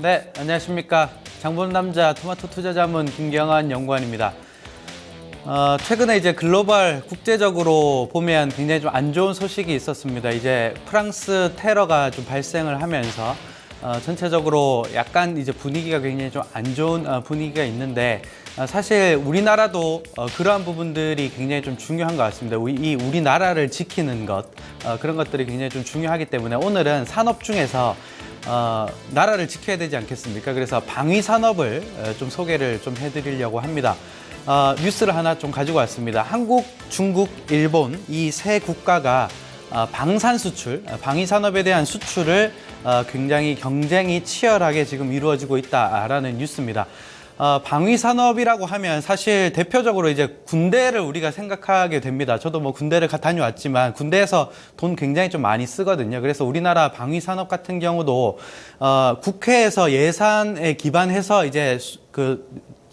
네, 안녕하십니까. 장보는 남자 토마토 투자자문 김경환 연구원입니다. 최근에 이제 글로벌 국제적으로 보면 굉장히 좀 안 좋은 소식이 있었습니다. 이제 프랑스 테러가 좀 발생을 하면서 전체적으로 약간 이제 분위기가 굉장히 좀 안 좋은 분위기가 있는데 사실 우리나라도 그러한 부분들이 굉장히 좀 중요한 것 같습니다. 이 우리나라를 지키는 것 그런 것들이 굉장히 좀 중요하기 때문에 오늘은 산업 중에서 나라를 지켜야 되지 않겠습니까? 그래서 방위 산업을 좀 소개를 좀 해드리려고 합니다. 뉴스를 하나 좀 가지고 왔습니다. 한국, 중국, 일본 이 세 국가가 방산 수출, 방위 산업에 대한 수출을 굉장히 경쟁이 치열하게 지금 이루어지고 있다라는 뉴스입니다. 방위 산업이라고 하면 사실 대표적으로 이제 군대를 우리가 생각하게 됩니다. 저도 뭐 군대를 다녀왔지만 군대에서 돈 굉장히 좀 많이 쓰거든요. 그래서 우리나라 방위 산업 같은 경우도 국회에서 예산에 기반해서 이제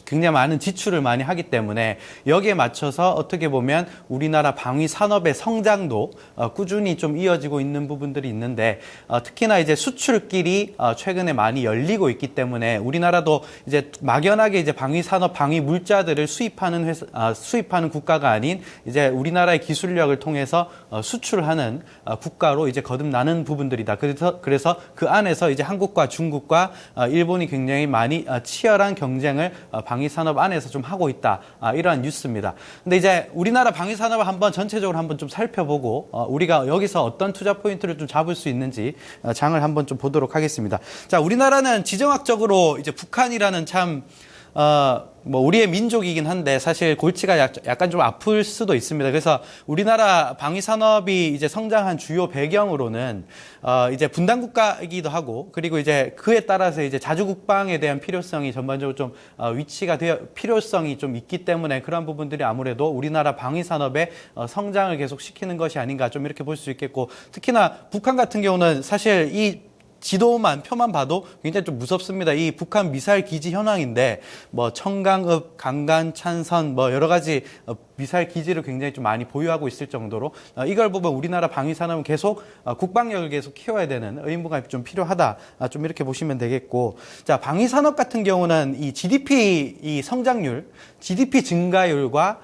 굉장히 많은 지출을 많이 하기 때문에 여기에 맞춰서 어떻게 보면 우리나라 방위 산업의 성장도 꾸준히 좀 이어지고 있는 부분들이 있는데 특히나 이제 수출길이 최근에 많이 열리고 있기 때문에 우리나라도 이제 막연하게 이제 방위 산업, 방위 물자들을 수입하는 국가가 아닌 이제 우리나라의 기술력을 통해서 수출하는 국가로 이제 거듭나는 부분들이다. 그래서 그 안에서 이제 한국과 중국과 일본이 굉장히 많이 치열한 경쟁을 방위 산업 안에서 좀 하고 있다. 이러한 뉴스입니다. 근데 이제 우리나라 방위 산업을 한번 전체적으로 한번 좀 살펴보고 우리가 여기서 어떤 투자 포인트를 좀 잡을 수 있는지 장을 한번 좀 보도록 하겠습니다. 자, 우리나라는 지정학적으로 이제 북한이라는 참 뭐 우리의 민족이긴 한데 사실 골치가 약간 좀 아플 수도 있습니다. 그래서 우리나라 방위 산업이 이제 성장한 주요 배경으로는 이제 분단 국가이기도 하고 그리고 이제 그에 따라서 이제 자주 국방에 대한 필요성이 전반적으로 좀 필요성이 좀 있기 때문에 그런 부분들이 아무래도 우리나라 방위 산업의 성장을 계속 시키는 것이 아닌가 좀 이렇게 볼 수 있겠고 특히나 북한 같은 경우는 사실 이 표만 봐도 굉장히 좀 무섭습니다. 이 북한 미사일 기지 현황인데 뭐 청강읍, 강간, 찬선 뭐 여러 가지 미사일 기지를 굉장히 좀 많이 보유하고 있을 정도로 이걸 보면 우리나라 방위 산업은 계속 국방력을 계속 키워야 되는 의무가 좀 필요하다. 좀 이렇게 보시면 되겠고. 자, 방위 산업 같은 경우는 이 GDP 이 성장률, GDP 증가율과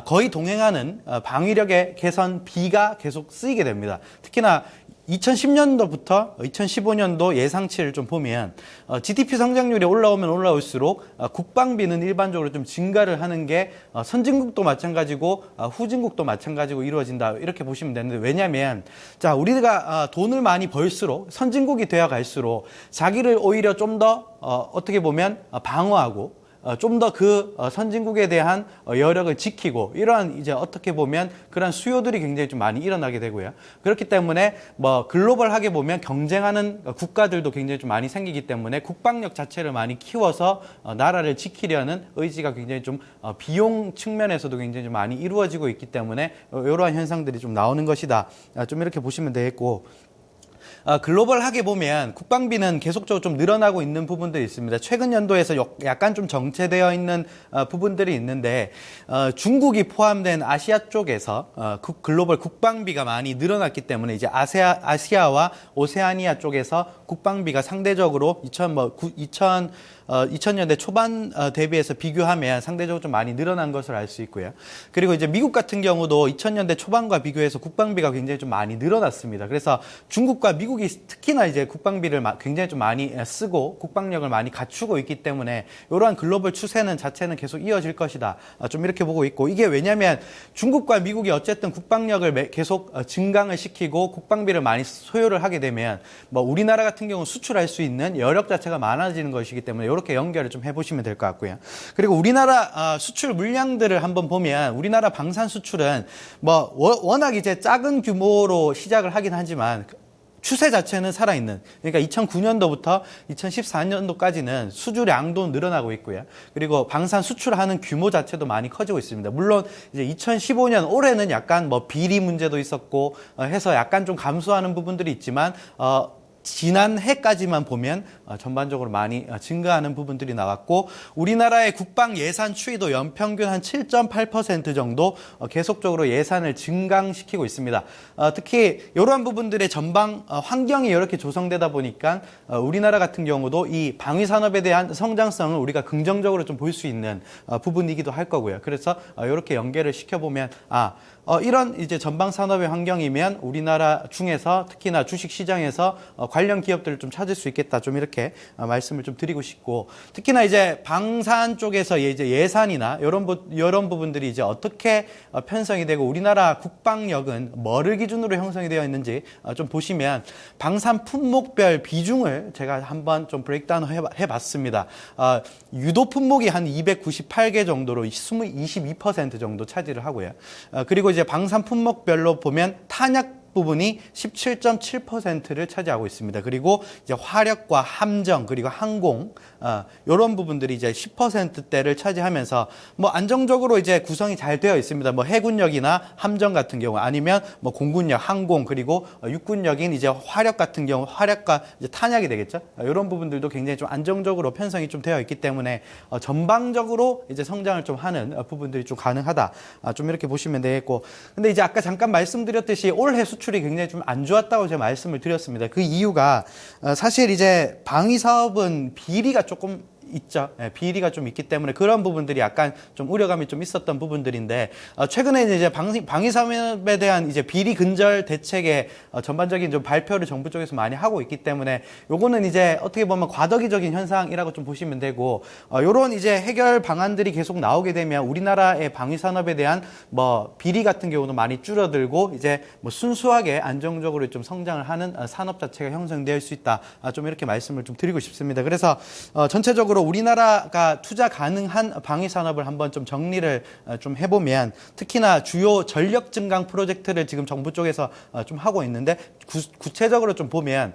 거의 동행하는 방위력의 개선비가 계속 쓰이게 됩니다. 특히나 2010년도부터 2015년도 예상치를 좀 보면 GDP 성장률이 올라오면 올라올수록 국방비는 일반적으로 좀 증가를 하는 게 선진국도 마찬가지고 후진국도 마찬가지고 이루어진다 이렇게 보시면 되는데 왜냐하면 자 우리가 돈을 많이 벌수록 선진국이 되어 갈수록 자기를 오히려 좀 더 어떻게 보면 방어하고 좀 더 그 선진국에 대한 여력을 지키고 이러한 이제 어떻게 보면 그런 수요들이 굉장히 좀 많이 일어나게 되고요. 그렇기 때문에 뭐 글로벌하게 보면 경쟁하는 국가들도 굉장히 좀 많이 생기기 때문에 국방력 자체를 많이 키워서 나라를 지키려는 의지가 굉장히 좀 비용 측면에서도 굉장히 좀 많이 이루어지고 있기 때문에 이러한 현상들이 좀 나오는 것이다. 좀 이렇게 보시면 되겠고. 글로벌하게 보면 국방비는 계속적으로 좀 늘어나고 있는 부분들이 있습니다. 최근 연도에서 약간 좀 정체되어 있는 부분들이 있는데 중국이 포함된 아시아 쪽에서 글로벌 국방비가 많이 늘어났기 때문에 이제 아시아와 오세아니아 쪽에서 국방비가 상대적으로 2000년대 초반 대비해서 비교하면 상대적으로 좀 많이 늘어난 것을 알 수 있고요. 그리고 이제 미국 같은 경우도 2000년대 초반과 비교해서 국방비가 굉장히 좀 많이 늘어났습니다. 그래서 중국과 미국이 특히나 이제 국방비를 굉장히 좀 많이 쓰고 국방력을 많이 갖추고 있기 때문에 이러한 글로벌 추세는 자체는 계속 이어질 것이다. 좀 이렇게 보고 있고 이게 왜냐하면 중국과 미국이 어쨌든 국방력을 계속 증강을 시키고 국방비를 많이 소요를 하게 되면 뭐 우리나라 같은 경우 수출할 수 있는 여력 자체가 많아지는 것이기 때문에 이렇게 연결을 좀 해보시면 될 것 같고요. 그리고 우리나라 수출 물량들을 한번 보면 우리나라 방산 수출은 뭐 워낙 이제 작은 규모로 시작을 하긴 하지만 추세 자체는 살아있는 그러니까 2009년도부터 2014년도까지는 수주량도 늘어나고 있고요. 그리고 방산 수출하는 규모 자체도 많이 커지고 있습니다. 물론 이제 2015년 올해는 약간 뭐 비리 문제도 있었고 해서 약간 좀 감소하는 부분들이 있지만 지난해까지만 보면 전반적으로 많이 증가하는 부분들이 나왔고, 우리나라의 국방 예산 추이도 연평균 한 7.8% 정도 계속적으로 예산을 증강시키고 있습니다. 특히 이러한 부분들의 전방 환경이 이렇게 조성되다 보니까 우리나라 같은 경우도 이 방위 산업에 대한 성장성을 우리가 긍정적으로 좀 볼 수 있는 부분이기도 할 거고요. 그래서 이렇게 연계를 시켜보면 이런 이제 전방 산업의 환경이면 우리나라 중에서 특히나 주식 시장에서 관련 기업들을 좀 찾을 수 있겠다. 좀 이렇게 말씀을 좀 드리고 싶고, 특히나 이제 방산 쪽에서 이제 예산이나 이런 부분들이 이제 어떻게 편성이 되고 우리나라 국방력은 뭐를 기준으로 형성이 되어 있는지 좀 보시면 방산 품목별 비중을 제가 한번 좀 브레이크다운 해봤습니다. 유도 품목이 한 298개 정도로 22% 정도 차지를 하고요. 그리고 이제 방산 품목별로 보면 탄약 부분이 17.7%를 차지하고 있습니다. 그리고 이제 화력과 함정 그리고 항공 이런 부분들이 이제 10%대를 차지하면서 뭐 안정적으로 이제 구성이 잘 되어 있습니다. 뭐 해군력이나 함정 같은 경우 아니면 뭐 공군력, 항공 그리고 육군력인 이제 화력 같은 경우 화력과 이제 탄약이 되겠죠. 이런 부분들도 굉장히 좀 안정적으로 편성이 좀 되어 있기 때문에 전방적으로 이제 성장을 좀 하는 부분들이 좀 가능하다. 좀 이렇게 보시면 되겠고, 근데 이제 아까 잠깐 말씀드렸듯이 올해 수출이 굉장히 좀 안 좋았다고 제가 말씀을 드렸습니다. 그 이유가 사실 이제 방위 사업은 비리가 조금 있죠. 비리가 좀 있기 때문에 그런 부분들이 약간 좀 우려감이 좀 있었던 부분들인데, 최근에 이제 방위 산업에 대한 이제 비리 근절 대책의 전반적인 좀 발표를 정부 쪽에서 많이 하고 있기 때문에 요거는 이제 어떻게 보면 과도기적인 현상이라고 좀 보시면 되고, 요런 이제 해결 방안들이 계속 나오게 되면 우리나라의 방위 산업에 대한 뭐 비리 같은 경우도 많이 줄어들고 이제 뭐 순수하게 안정적으로 좀 성장을 하는 산업 자체가 형성될 수 있다. 좀 이렇게 말씀을 좀 드리고 싶습니다. 그래서 전체적으로 우리나라가 투자 가능한 방위 산업을 한번 좀 정리를 좀 해보면, 특히나 주요 전력 증강 프로젝트를 지금 정부 쪽에서 좀 하고 있는데, 구체적으로 좀 보면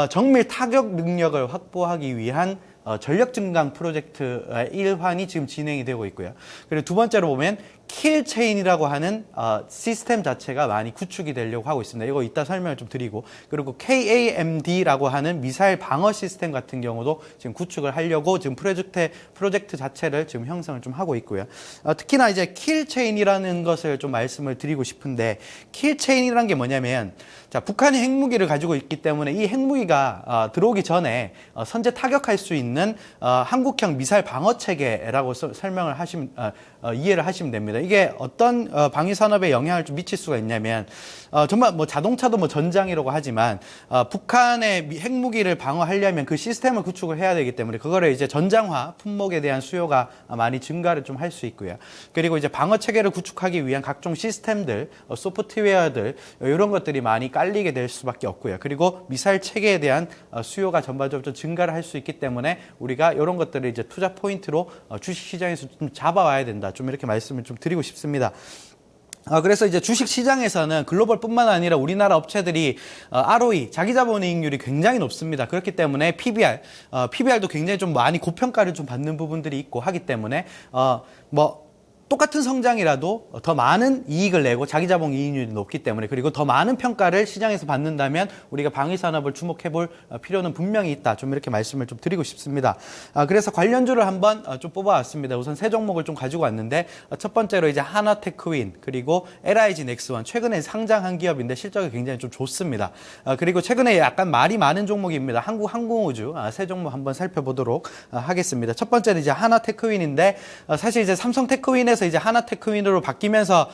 정밀 타격 능력을 확보하기 위한 전력 증강 프로젝트의 일환이 지금 진행이 되고 있고요. 그리고 두 번째로 보면 킬체인이라고 하는 시스템 자체가 많이 구축이 되려고 하고 있습니다. 이거 이따 설명을 좀 드리고, 그리고 KAMD라고 하는 미사일 방어 시스템 같은 경우도 지금 구축을 하려고 지금 프로젝트 자체를 지금 형성을 좀 하고 있고요. 특히나 이제 킬체인이라는 것을 좀 말씀을 드리고 싶은데, 킬체인이라는 게 뭐냐면, 자, 북한이 핵무기를 가지고 있기 때문에 이 핵무기가 들어오기 전에 선제 타격할 수 있는 한국형 미사일 방어 체계라고 설명을 이해를 하시면 됩니다. 이게 어떤 방위 산업에 영향을 좀 미칠 수가 있냐면, 정말 뭐 자동차도 뭐 전장이라고 하지만 북한의 핵무기를 방어하려면 그 시스템을 구축을 해야 되기 때문에 그거를 이제 전장화 품목에 대한 수요가 많이 증가를 좀 할 수 있고요. 그리고 이제 방어 체계를 구축하기 위한 각종 시스템들, 소프트웨어들 이런 것들이 많이 깔리게 될 수밖에 없고요. 그리고 미사일 체계에 대한 수요가 전반적으로 좀 증가를 할 수 있기 때문에 우리가 이런 것들을 이제 투자 포인트로 주식 시장에서 좀 잡아와야 된다. 좀 이렇게 말씀을 좀 드리고 싶습니다. 그래서 이제 주식 시장에서는 글로벌뿐만 아니라 우리나라 업체들이 ROE, 자기자본이익률이 굉장히 높습니다. 그렇기 때문에 PBR도 굉장히 좀 많이 고평가를 좀 받는 부분들이 있고 하기 때문에 똑같은 성장이라도 더 많은 이익을 내고 자기자본 이익률이 높기 때문에, 그리고 더 많은 평가를 시장에서 받는다면 우리가 방위 산업을 주목해 볼 필요는 분명히 있다. 좀 이렇게 말씀을 좀 드리고 싶습니다. 그래서 관련주를 한번 좀 뽑아왔습니다. 우선 세 종목을 좀 가지고 왔는데, 첫 번째로 이제 하나테크윈, 그리고 LIG 넥스원, 최근에 상장한 기업인데 실적이 굉장히 좀 좋습니다. 그리고 최근에 약간 말이 많은 종목입니다. 한국항공우주, 세 종목 한번 살펴보도록 하겠습니다. 첫 번째는 이제 하나테크윈인데, 사실 이제 삼성테크윈에서 이제 하나테크윈으로 바뀌면서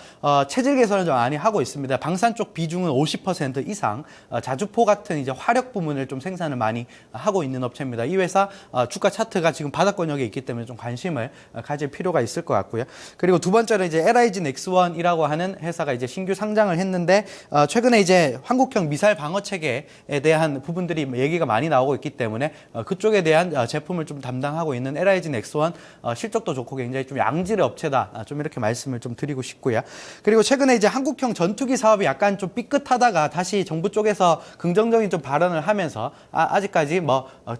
체질 개선을 좀 많이 하고 있습니다. 방산 쪽 비중은 50% 이상, 자주포 같은 이제 화력 부문을 좀 생산을 많이 하고 있는 업체입니다. 이 회사 주가 차트가 지금 바닥권역에 있기 때문에 좀 관심을 가질 필요가 있을 것 같고요. 그리고 두 번째로 이제 LIG 넥스원이라고 하는 회사가 이제 신규 상장을 했는데, 최근에 이제 한국형 미사일 방어 체계에 대한 부분들이 얘기가 많이 나오고 있기 때문에 그쪽에 대한 제품을 좀 담당하고 있는 LIG 넥스원, 실적도 좋고 굉장히 좀 양질의 업체다. 좀 이렇게 말씀을 좀 드리고 싶고요. 그리고 최근에 이제 한국형 전투기 사업이 약간 좀 삐끗하다가 다시 정부 쪽에서 긍정적인 좀 발언을 하면서 아직까지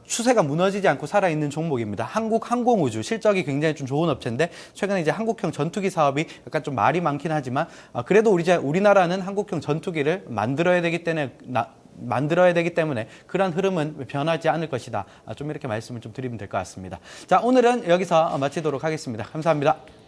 추세가 무너지지 않고 살아있는 종목입니다. 한국항공우주, 실적이 굉장히 좀 좋은 업체인데 최근에 이제 한국형 전투기 사업이 약간 좀 말이 많긴 하지만 그래도 우리나라는 한국형 전투기를 만들어야 되기 때문에 만들어야 되기 때문에 그런 흐름은 변하지 않을 것이다. 좀 이렇게 말씀을 좀 드리면 될 것 같습니다. 자, 오늘은 여기서 마치도록 하겠습니다. 감사합니다.